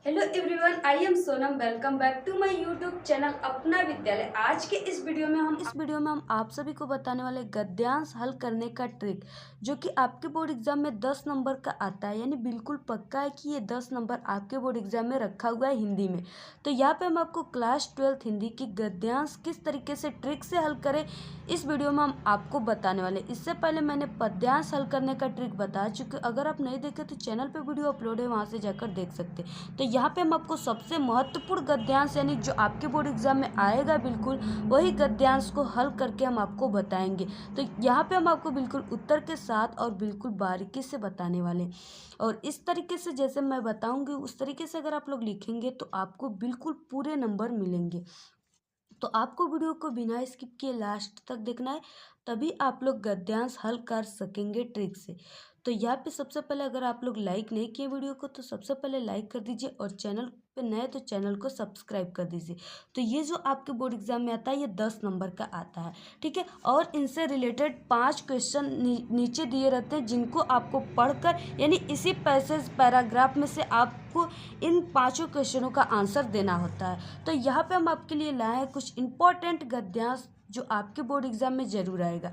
Hello everyone, I am Sonam. Welcome back to my YouTube channel Apna Vidyalaya. आज के इस video में हम आप सभी को बताने वाले गद्यांश हल करने का ट्रिक, जो कि आपके बोर्ड एग्जाम में 10 नंबर का आता है। यानी बिल्कुल पक्का है कि ये 10 नंबर आपके बोर्ड एग्जाम में रखा हुआ है हिंदी में। तो यहाँ पे हम आपको क्लास 12 हिंदी की गद्यांश किस तरीके से ट्रिक से हल करें, इस वीडियो में हम आपको बताने वाले। इससे पहले मैंने पद्यांश हल करने का ट्रिक बता चुके। अगर आप नहीं देखे तो चैनल पर वीडियो अपलोड है, वहाँ से जाकर देख सकते। तो यहाँ पे हम आपको सबसे महत्वपूर्ण गद्यांश, यानी जो आपके बोर्ड एग्जाम में आएगा बिल्कुल वही गद्यांश को हल करके हम आपको बताएंगे। तो यहाँ पे हम आपको बिल्कुल उत्तर के साथ और बिल्कुल बारीकी से बताने वाले हैं। और इस तरीके से जैसे मैं बताऊंगी उस तरीके से अगर आप लोग लिखेंगे तो आपको बिल्कुल पूरे नंबर मिलेंगे। तो आपको वीडियो को बिना स्किप किए लास्ट तक देखना है, तभी आप लोग गद्यांश हल कर सकेंगे ट्रिक से। तो यहाँ पे सबसे पहले अगर आप लोग लाइक नहीं किए वीडियो को तो सबसे पहले लाइक कर दीजिए, और चैनल पे नए तो चैनल को सब्सक्राइब कर दीजिए। तो ये जो आपके बोर्ड एग्जाम में आता है ये 10 नंबर का आता है, ठीक है। और इनसे रिलेटेड 5 क्वेश्चन नीचे दिए रहते हैं, जिनको आपको पढ़कर यानी इसी पैसेज पैराग्राफ में से आपको इन 5 क्वेश्चनों का आंसर देना होता है। तो यहाँ पे हम आपके लिए लाए हैं कुछ इंपॉर्टेंट गद्यांश जो आपके बोर्ड एग्जाम में जरूर आएगा।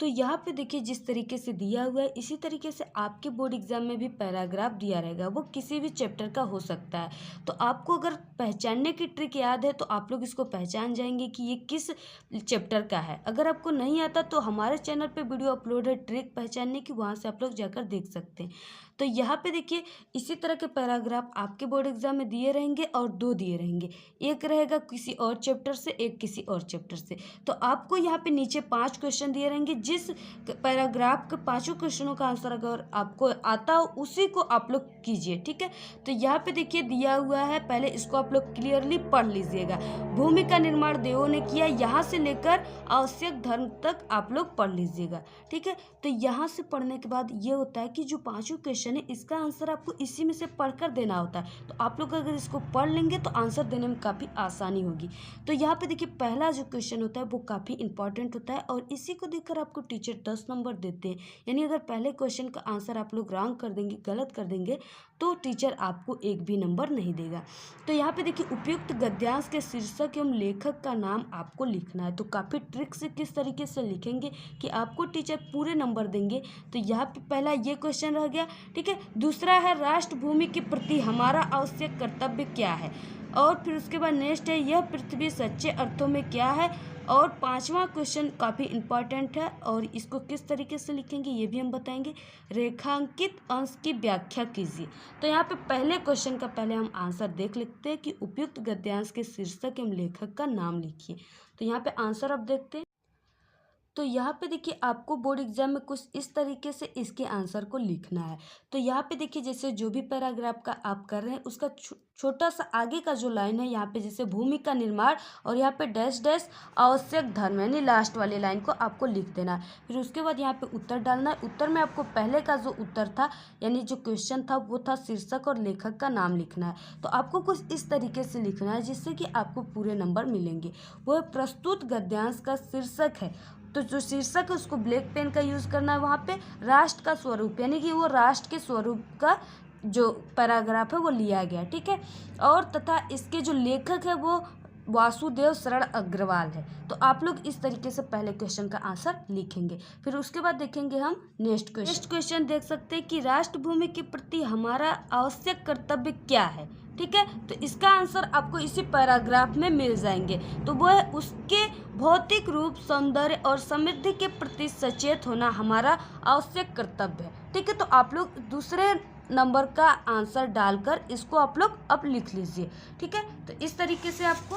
तो यहाँ पे देखिए जिस तरीके से दिया हुआ है इसी तरीके से आपके बोर्ड एग्जाम में भी पैराग्राफ दिया रहेगा, वो किसी भी चैप्टर का हो सकता है। तो आपको अगर पहचानने की ट्रिक याद है तो आप लोग इसको पहचान जाएंगे कि ये किस चैप्टर का है। अगर आपको नहीं आता तो हमारे चैनल पे वीडियो अपलोड है ट्रिक पहचानने की, वहाँ से आप लोग जाकर देख सकते हैं। तो यहाँ पे देखिए इसी तरह के पैराग्राफ आपके बोर्ड एग्जाम में दिए रहेंगे, और 2 दिए रहेंगे, एक रहेगा किसी और चैप्टर से, एक किसी और चैप्टर से। तो आपको यहाँ पे नीचे 5 क्वेश्चन दिए रहेंगे, जिस पैराग्राफ के 5 क्वेश्चनों का आंसर अगर आपको आता हो उसी को आप लोग कीजिए, ठीक है। तो यहाँ पे देखिए दिया हुआ है, पहले इसको आप लोग क्लियरली पढ़ लीजिएगा। भूमि का निर्माण देवों ने किया, यहाँ से लेकर आवश्यक धर्म तक आप लोग पढ़ लीजिएगा, ठीक है। तो यहाँ से पढ़ने के बाद ये होता है कि जो 5 क्वेश्चन है इसका आंसर आपको इसी में से पढ़कर देना होता है। तो आप लोग अगर इसको पढ़ लेंगे तो आंसर देने में काफ़ी आसानी होगी। तो यहाँ पे देखिए पहला जो क्वेश्चन होता है वो काफ़ी इंपॉर्टेंट होता है, और इसी को देखकर आपको टीचर 10 नंबर देते हैं। यानी अगर पहले क्वेश्चन का आंसर आप लोग रॉन्ग कर देंगे, गलत कर देंगे, तो टीचर आपको एक भी नंबर नहीं देगा। तो यहाँ पे देखिए उपयुक्त गद्यांश के शीर्षक एवं लेखक का नाम आपको लिखना है। तो काफ़ी ट्रिक से किस तरीके से लिखेंगे कि आपको टीचर पूरे नंबर देंगे। तो यहाँ पे पहला ये क्वेश्चन रह गया, ठीक है। दूसरा है राष्ट्रभूमि के प्रति हमारा आवश्यक कर्तव्य क्या है, और फिर उसके बाद नेक्स्ट है यह पृथ्वी सच्चे अर्थों में क्या है। और 5वां क्वेश्चन काफ़ी इंपॉर्टेंट है, और इसको किस तरीके से लिखेंगे ये भी हम बताएंगे। रेखांकित अंश की व्याख्या कीजिए। तो यहाँ पे पहले क्वेश्चन का पहले हम आंसर देख लेते हैं कि उपयुक्त गद्यांश के शीर्षक एवं लेखक का नाम लिखिए। तो यहाँ पे आंसर अब देखते हैं। तो यहाँ पे देखिए आपको बोर्ड एग्जाम में कुछ इस तरीके से इसके आंसर को लिखना है। तो यहाँ पे देखिए जैसे जो भी पैराग्राफ का आप कर रहे हैं उसका छोटा सा आगे का जो लाइन है, यहाँ पे जैसे भूमि का निर्माण और यहाँ पे डैश डैश आवश्यक धर्म, यानी लास्ट वाली लाइन को आपको लिख देना है। फिर उसके बाद यहाँ पे उत्तर डालना है। उत्तर में आपको पहले का जो उत्तर था यानी जो क्वेश्चन था वो था शीर्षक और लेखक का नाम लिखना है। तो आपको कुछ इस तरीके से लिखना है जिससे कि आपको पूरे नंबर मिलेंगे। वो प्रस्तुत गद्यांश का शीर्षक है, तो जो शीर्षक है उसको ब्लैक पेन का यूज़ करना है। वहाँ पे राष्ट्र का स्वरूप यानी कि वो राष्ट्र के स्वरूप का जो पैराग्राफ है वो लिया गया, ठीक है। और तथा इसके जो लेखक है वो वासुदेव शरण अग्रवाल है। तो आप लोग इस तरीके से पहले क्वेश्चन का आंसर लिखेंगे। फिर उसके बाद देखेंगे हम नेक्स्ट क्वेश्चन देख सकते हैं कि राष्ट्रभूमि के प्रति हमारा आवश्यक कर्तव्य क्या है, ठीक है। तो इसका आंसर आपको इसी पैराग्राफ में मिल जाएंगे। तो वो है उसके भौतिक रूप, सौंदर्य और समृद्धि के प्रति सचेत होना हमारा आवश्यक कर्तव्य है, ठीक है। तो आप लोग दूसरे नंबर का आंसर डालकर इसको आप लोग अब लिख लीजिए, ठीक है। तो इस तरीके से आपको,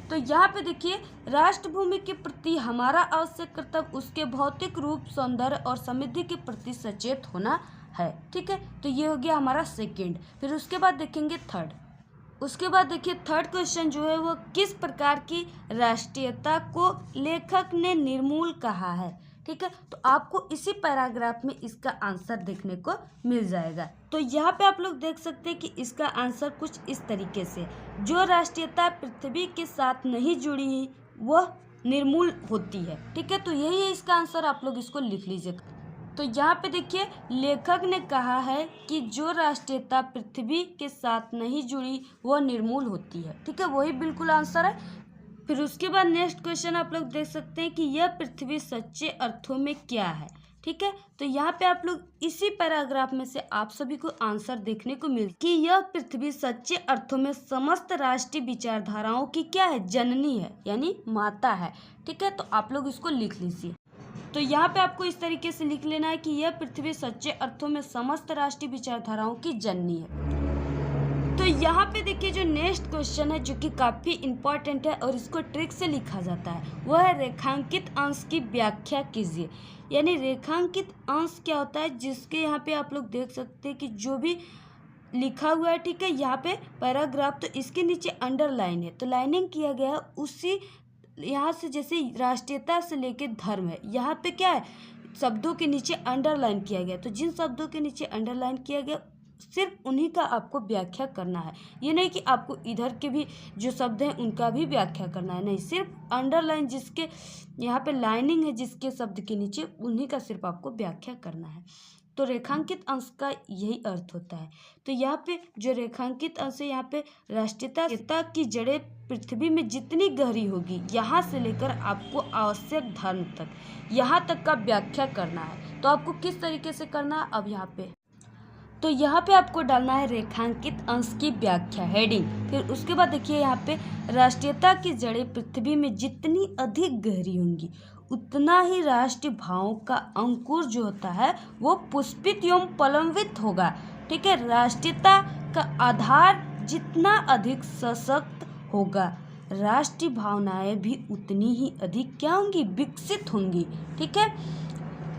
तो यहाँ पे देखिए राष्ट्रभूमि के प्रति हमारा आवश्यक कर्तव्य उसके भौतिक रूप, सौंदर्य और समृद्धि के प्रति सचेत होना है, ठीक है। तो ये हो गया हमारा सेकंड। फिर उसके बाद देखेंगे थर्ड। उसके बाद देखिए थर्ड क्वेश्चन जो है वो किस प्रकार की राष्ट्रीयता को लेखक ने निर्मूल कहा है, ठीक है। तो आपको इसी पैराग्राफ में इसका आंसर देखने को मिल जाएगा। तो यहाँ पे आप लोग देख सकते हैं कि इसका आंसर कुछ इस तरीके से, जो राष्ट्रीयता पृथ्वी के साथ नहीं जुड़ी है वह निर्मूल होती है, ठीक है। तो यही है इसका आंसर, आप लोग इसको लिख लीजिए। तो यहाँ पे देखिए लेखक ने कहा है कि जो राष्ट्रीयता पृथ्वी के साथ नहीं जुड़ी वह निर्मूल होती है। ठीक है, वही बिल्कुल आंसर है। फिर उसके बाद नेक्स्ट क्वेश्चन आप लोग देख सकते हैं कि यह पृथ्वी सच्चे अर्थों में क्या है। ठीक है, तो यहाँ पे आप लोग इसी पैराग्राफ में से आप सभी को आंसर देखने को मिल कि यह पृथ्वी सच्चे अर्थों में समस्त राष्ट्रीय विचारधाराओं की क्या है, जननी है, यानी माता है। ठीक है, तो आप लोग इसको लिख लीजिए। तो यहाँ पे आपको इस तरीके से लिख लेना है कि यह पृथ्वी सच्चे अर्थों में समस्त राष्ट्रीय विचारधाराओं की जननी है। तो यहाँ पे देखिए जो नेक्स्ट क्वेश्चन है जो कि काफ़ी इम्पॉर्टेंट है और इसको ट्रिक से लिखा जाता है, वह है रेखांकित अंश की व्याख्या कीजिए। यानी रेखांकित अंश क्या होता है, जिसके यहाँ पे आप लोग देख सकते हैं कि जो भी लिखा हुआ है, ठीक है, यहाँ पे पैराग्राफ, तो इसके नीचे अंडरलाइन है, तो लाइनिंग किया गया है उसी यहाँ से, जैसे राष्ट्रीयता से लेके धर्म है, यहाँ पे क्या है, शब्दों के नीचे अंडरलाइन किया गया। तो जिन शब्दों के नीचे अंडरलाइन किया गया सिर्फ उन्हीं का आपको व्याख्या करना है। ये नहीं कि आपको इधर के भी जो शब्द हैं उनका भी व्याख्या करना है, नहीं, सिर्फ अंडरलाइन जिसके यहाँ पे लाइनिंग है जिसके शब्द के नीचे, उन्हीं का सिर्फ आपको व्याख्या करना है। तो रेखांकित अंश का यही अर्थ होता है। तो यहाँ पे जो रेखांकित अंश है, यहाँ पे राष्ट्रीयता की जड़ें पृथ्वी में जितनी गहरी होगी, यहाँ से लेकर आपको आवश्यक धर्म तक, यहाँ तक का व्याख्या करना है। तो आपको किस तरीके से करना है, अब यहाँ पे तो यहाँ पे आपको डालना है रेखांकित अंश की व्याख्या, हेडिंग। फिर उसके बाद देखिए यहाँ पे राष्ट्रीयता की जड़ें पृथ्वी में जितनी अधिक गहरी होंगी उतना ही राष्ट्रीय भावों का अंकुर जो होता है वो पुष्पित एवं पलवित होगा। ठीक है, राष्ट्रीयता का आधार जितना अधिक सशक्त होगा, राष्ट्रीय भावनाएं भी उतनी ही अधिक क्या होंगी, विकसित होंगी। ठीक है,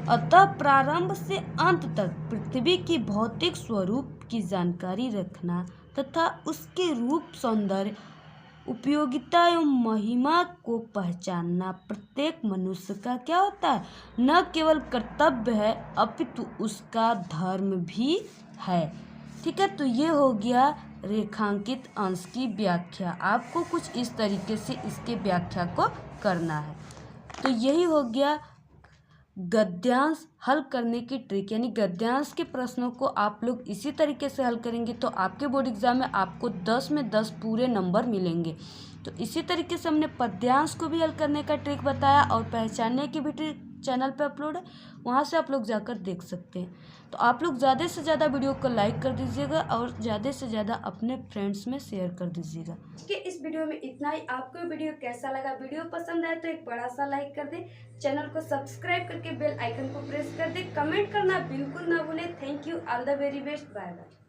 अतः प्रारंभ से अंत तक पृथ्वी की भौतिक स्वरूप की जानकारी रखना तथा उसके रूप, सौंदर्य, उपयोगिता एवं महिमा को पहचानना प्रत्येक मनुष्य का क्या होता है, न केवल कर्तव्य है अपितु उसका धर्म भी है। ठीक है, तो ये हो गया रेखांकित अंश की व्याख्या। आपको कुछ इस तरीके से इसके व्याख्या को करना है। तो यही हो गया गद्यांश हल करने की ट्रिक, यानी गद्यांश के प्रश्नों को आप लोग इसी तरीके से हल करेंगे तो आपके बोर्ड एग्जाम में आपको 10 में 10 पूरे नंबर मिलेंगे। तो इसी तरीके से हमने पद्यांश को भी हल करने का ट्रिक बताया और पहचानने की भी ट्रिक चैनल पे अपलोड है, वहाँ से आप लोग जाकर देख सकते हैं। तो आप लोग ज़्यादा से ज़्यादा वीडियो को लाइक कर दीजिएगा और ज़्यादा से ज़्यादा अपने फ्रेंड्स में शेयर कर दीजिएगा। कि इस वीडियो में इतना ही। आपको वीडियो कैसा लगा, वीडियो पसंद आए तो एक बड़ा सा लाइक कर दें, चैनल को सब्सक्राइब करके बेल आइकन को प्रेस कर दें, कमेंट करना बिल्कुल ना भूलें। Thank you, all the very best, bye bye.